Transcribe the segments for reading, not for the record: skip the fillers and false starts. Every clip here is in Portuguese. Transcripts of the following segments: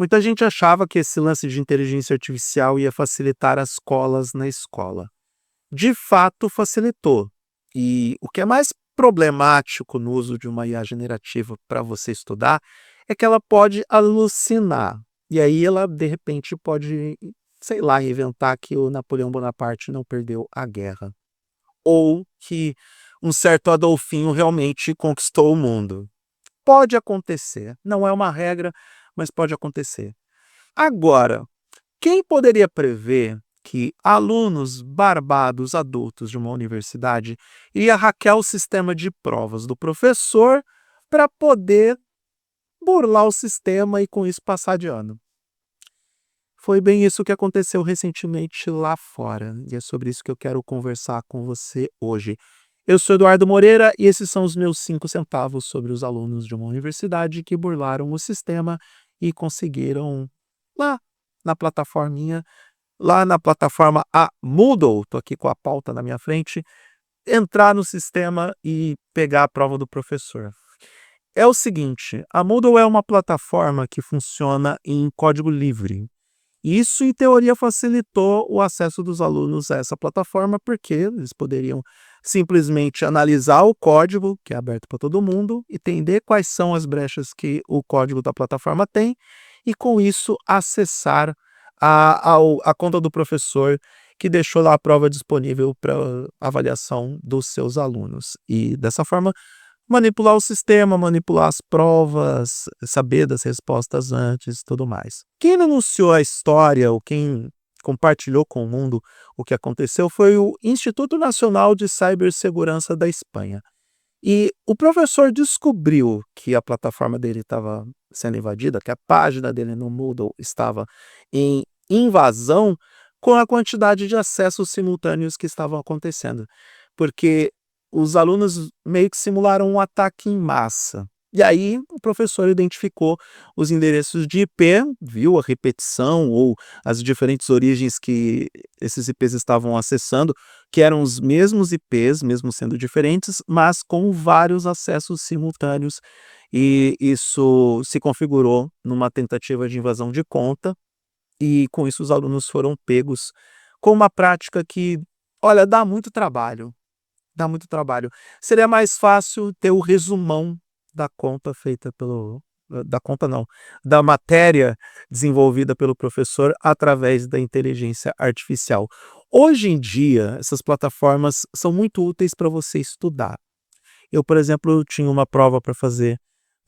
Muita gente achava que esse lance de inteligência artificial ia facilitar as colas na escola. De fato, facilitou. E o que é mais problemático no uso de uma IA generativa para você estudar é que ela pode alucinar. E aí ela, de repente, pode, sei lá, inventar que o Napoleão Bonaparte não perdeu a guerra. Ou que um certo Adolfinho realmente conquistou o mundo. Pode acontecer. Não é uma regra, mas pode acontecer. Agora, quem poderia prever que alunos barbados adultos de uma universidade ia hackear o sistema de provas do professor para poder burlar o sistema e com isso passar de ano? Foi bem isso que aconteceu recentemente lá fora, e é sobre isso que eu quero conversar com você hoje. Eu sou Eduardo Moreira e esses são os meus 5 centavos sobre os alunos de uma universidade que burlaram o sistema e conseguiram lá na plataforminha, lá na plataforma a Moodle, estou aqui com a pauta na minha frente, entrar no sistema e pegar a prova do professor. É o seguinte, a Moodle é uma plataforma que funciona em código livre. Isso, em teoria, facilitou o acesso dos alunos a essa plataforma, porque eles poderiam simplesmente analisar o código, que é aberto para todo mundo, entender quais são as brechas que o código da plataforma tem, e com isso acessar a conta do professor que deixou lá a prova disponível para avaliação dos seus alunos. E dessa forma, manipular o sistema, manipular as provas, saber das respostas antes e tudo mais. Quem anunciou a história, ou quem compartilhou com o mundo o que aconteceu foi o Instituto Nacional de Cibersegurança da Espanha. E o professor descobriu que a plataforma dele estava sendo invadida, que a página dele no Moodle estava em invasão com a quantidade de acessos simultâneos que estavam acontecendo. Porque os alunos meio que simularam um ataque em massa. E aí o professor identificou os endereços de IP, viu a repetição ou as diferentes origens que esses IPs estavam acessando, que eram os mesmos IPs, mesmo sendo diferentes, mas com vários acessos simultâneos. E isso se configurou numa tentativa de invasão de conta, e com isso os alunos foram pegos com uma prática que, olha, dá muito trabalho. Dá muito trabalho. Seria mais fácil ter o resumão da conta feita pelo da conta não, da matéria desenvolvida pelo professor através da inteligência artificial. Hoje em dia, essas plataformas são muito úteis para você estudar. Eu, por exemplo, tinha uma prova para fazer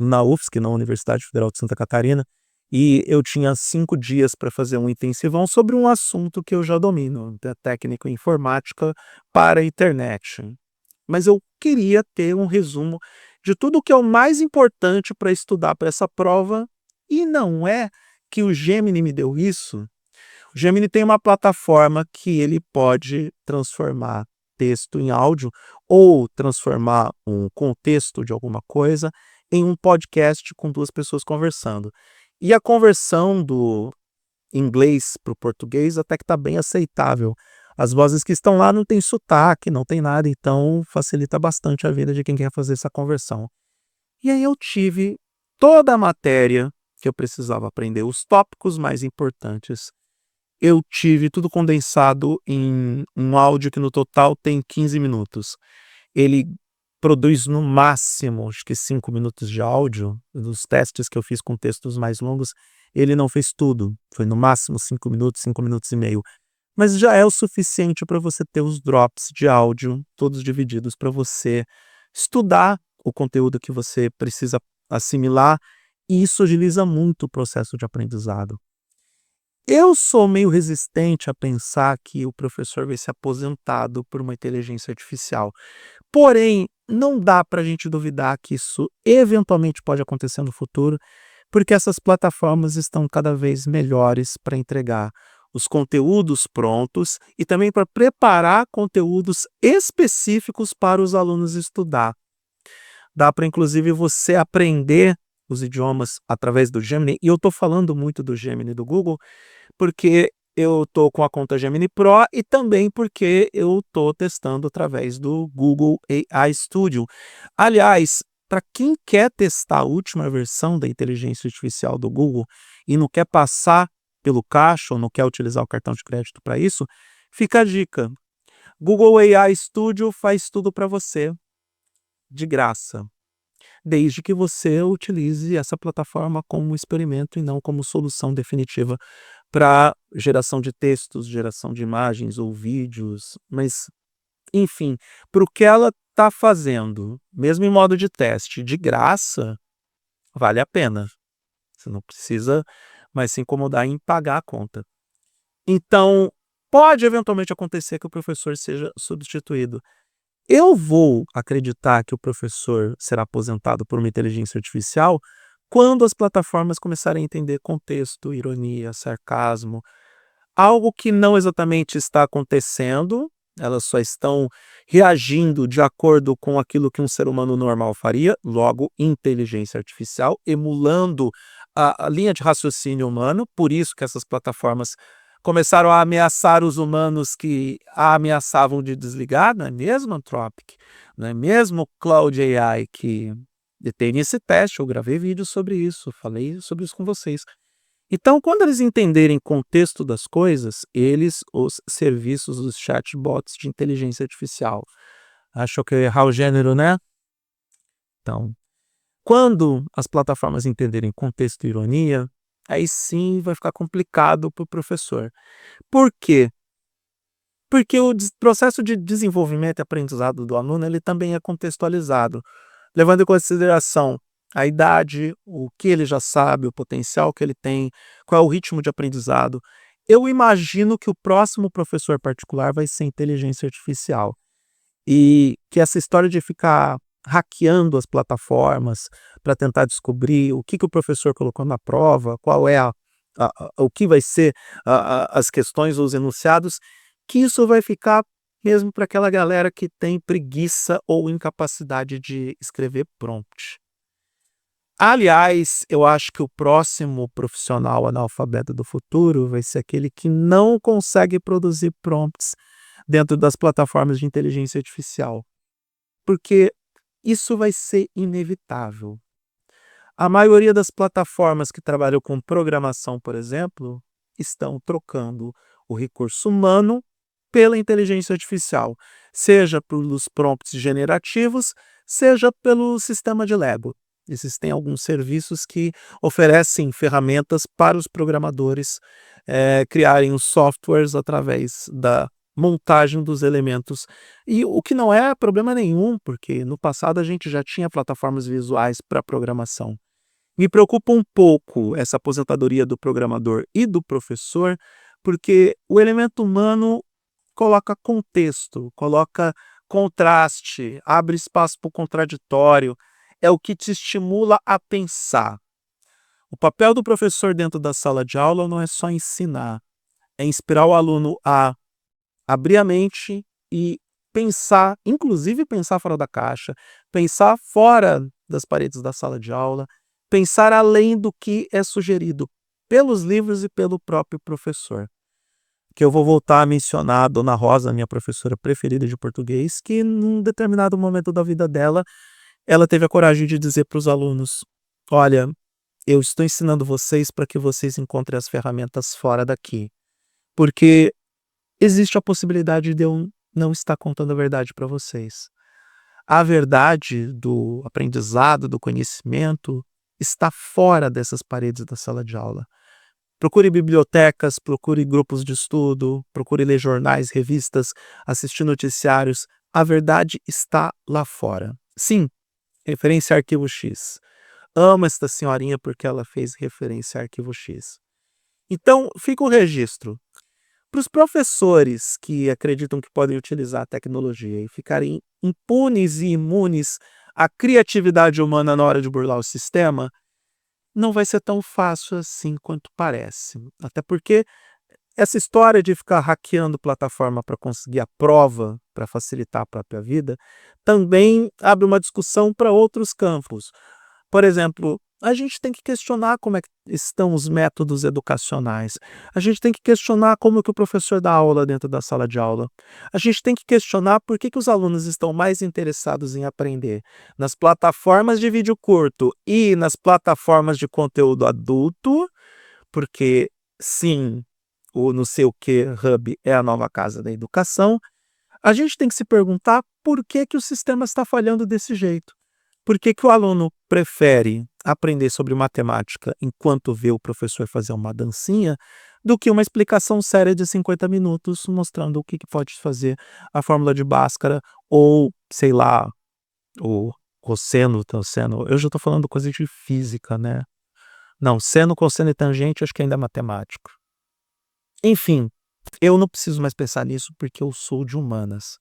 na UFSC, na Universidade Federal de Santa Catarina, e eu tinha 5 dias para fazer um intensivão sobre um assunto que eu já domino, da técnica informática para a internet. Mas eu queria ter um resumo de tudo o que é o mais importante para estudar para essa prova, e não é que o Gemini me deu isso. O Gemini tem uma plataforma que ele pode transformar texto em áudio ou transformar um contexto de alguma coisa em um podcast com 2 pessoas conversando. E a conversão do inglês para o português até que está bem aceitável. As vozes que estão lá não têm sotaque, não tem nada, então facilita bastante a vida de quem quer fazer essa conversão. E aí eu tive toda a matéria que eu precisava aprender, os tópicos mais importantes. Eu tive tudo condensado em um áudio que no total tem 15 minutos. Ele produz no máximo, acho que 5 minutos de áudio. Nos testes que eu fiz com textos mais longos, ele não fez tudo. Foi no máximo 5 minutos e meio. Mas já é o suficiente para você ter os drops de áudio, todos divididos para você estudar o conteúdo que você precisa assimilar, e isso agiliza muito o processo de aprendizado. Eu sou meio resistente a pensar que o professor vai ser aposentado por uma inteligência artificial. Porém, não dá para a gente duvidar que isso eventualmente pode acontecer no futuro, porque essas plataformas estão cada vez melhores para entregar os conteúdos prontos e também para preparar conteúdos específicos para os alunos estudar. Dá para, inclusive, você aprender os idiomas através do Gemini, e eu estou falando muito do Gemini do Google, porque eu estou com a conta Gemini Pro e também porque eu estou testando através do Google AI Studio. Aliás, para quem quer testar a última versão da inteligência artificial do Google e não quer passar pelo caixa ou não quer utilizar o cartão de crédito para isso, fica a dica. Google AI Studio faz tudo para você, de graça, desde que você utilize essa plataforma como experimento e não como solução definitiva para geração de textos, geração de imagens ou vídeos, mas, enfim, para o que ela está fazendo, mesmo em modo de teste, de graça, vale a pena. Você não precisa mais se incomodar em pagar a conta. Então, pode eventualmente acontecer que o professor seja substituído. Eu vou acreditar que o professor será aposentado por uma inteligência artificial quando as plataformas começarem a entender contexto, ironia, sarcasmo, algo que não exatamente está acontecendo, elas só estão reagindo de acordo com aquilo que um ser humano normal faria, logo inteligência artificial, emulando a linha de raciocínio humano, por isso que essas plataformas começaram a ameaçar os humanos que a ameaçavam de desligar, não é mesmo, Anthropic? Não é mesmo Cloud AI que tem esse teste, eu gravei vídeo sobre isso, falei sobre isso com vocês. Então, quando eles entenderem contexto das coisas, os serviços, os chatbots de inteligência artificial. Achou que eu ia errar o gênero, né? Então, quando as plataformas entenderem contexto e ironia, aí sim vai ficar complicado para o professor. Por quê? Porque o processo de desenvolvimento e aprendizado do aluno ele também é contextualizado, levando em consideração a idade, o que ele já sabe, o potencial que ele tem, qual é o ritmo de aprendizado. Eu imagino que o próximo professor particular vai ser inteligência artificial. E que essa história de ficar hackeando as plataformas para tentar descobrir o que o professor colocou na prova, qual é o que vai ser as questões ou os enunciados, que isso vai ficar mesmo para aquela galera que tem preguiça ou incapacidade de escrever prompt. Aliás, eu acho que o próximo profissional analfabeto do futuro vai ser aquele que não consegue produzir prompts dentro das plataformas de inteligência artificial, porque isso vai ser inevitável. A maioria das plataformas que trabalham com programação, por exemplo, estão trocando o recurso humano pela inteligência artificial, seja pelos prompts generativos, seja pelo sistema de Lego. Existem alguns serviços que oferecem ferramentas para os programadores criarem os softwares através da montagem dos elementos. E o que não é problema nenhum, porque no passado a gente já tinha plataformas visuais para programação. Me preocupa um pouco essa aposentadoria do programador e do professor, porque o elemento humano coloca contexto, coloca contraste, abre espaço para o contraditório, é o que te estimula a pensar. O papel do professor dentro da sala de aula não é só ensinar, é inspirar o aluno a abrir a mente e pensar, inclusive pensar fora da caixa, pensar fora das paredes da sala de aula, pensar além do que é sugerido pelos livros e pelo próprio professor. Que eu vou voltar a mencionar a Dona Rosa, minha professora preferida de português, que num determinado momento da vida dela, ela teve a coragem de dizer para os alunos: olha, eu estou ensinando vocês para que vocês encontrem as ferramentas fora daqui, porque existe a possibilidade de eu não estar contando a verdade para vocês. A verdade do aprendizado, do conhecimento, está fora dessas paredes da sala de aula. Procure bibliotecas, procure grupos de estudo, procure ler jornais, revistas, assistir noticiários. A verdade está lá fora. Sim, referência a Arquivo X. Amo esta senhorinha porque ela fez referência a Arquivo X. Então, fica o registro. Para os professores que acreditam que podem utilizar a tecnologia e ficarem impunes e imunes à criatividade humana na hora de burlar o sistema, não vai ser tão fácil assim quanto parece. Até porque essa história de ficar hackeando plataforma para conseguir a prova, para facilitar a própria vida, também abre uma discussão para outros campos. Por exemplo, a gente tem que questionar como é que estão os métodos educacionais. A gente tem que questionar como que o professor dá aula dentro da sala de aula. A gente tem que questionar por que os alunos estão mais interessados em aprender nas plataformas de vídeo curto e nas plataformas de conteúdo adulto, porque sim, o não sei o que hub é a nova casa da educação. A gente tem que se perguntar por que o sistema está falhando desse jeito. Por que o aluno prefere aprender sobre matemática enquanto vê o professor fazer uma dancinha, do que uma explicação séria de 50 minutos mostrando o que pode fazer a fórmula de Bhaskara ou, sei lá, o cosseno, tangente. Eu já estou falando coisa de física, né? Não, seno, cosseno e tangente acho que ainda é matemático. Enfim, eu não preciso mais pensar nisso porque eu sou de humanas.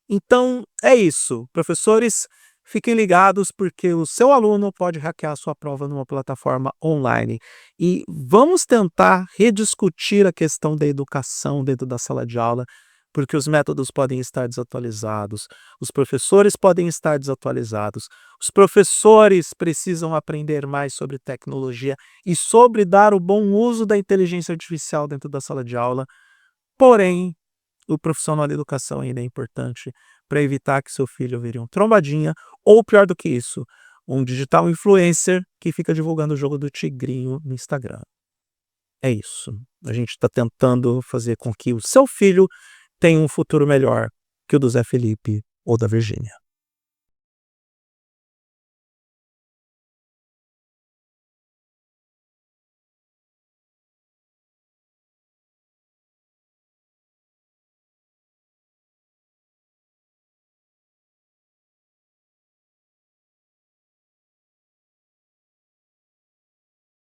Então, é isso. Professores, fiquem ligados porque o seu aluno pode hackear a sua prova numa plataforma online. E vamos tentar rediscutir a questão da educação dentro da sala de aula, porque os métodos podem estar desatualizados, os professores podem estar desatualizados, os professores precisam aprender mais sobre tecnologia e sobre dar o bom uso da inteligência artificial dentro da sala de aula. Porém, o profissional da educação ainda é importante para evitar que seu filho vire um trombadinha ou, pior do que isso, um digital influencer que fica divulgando o jogo do tigrinho no Instagram. É isso. A gente está tentando fazer com que o seu filho tenha um futuro melhor que o do Zé Felipe ou da Virgínia.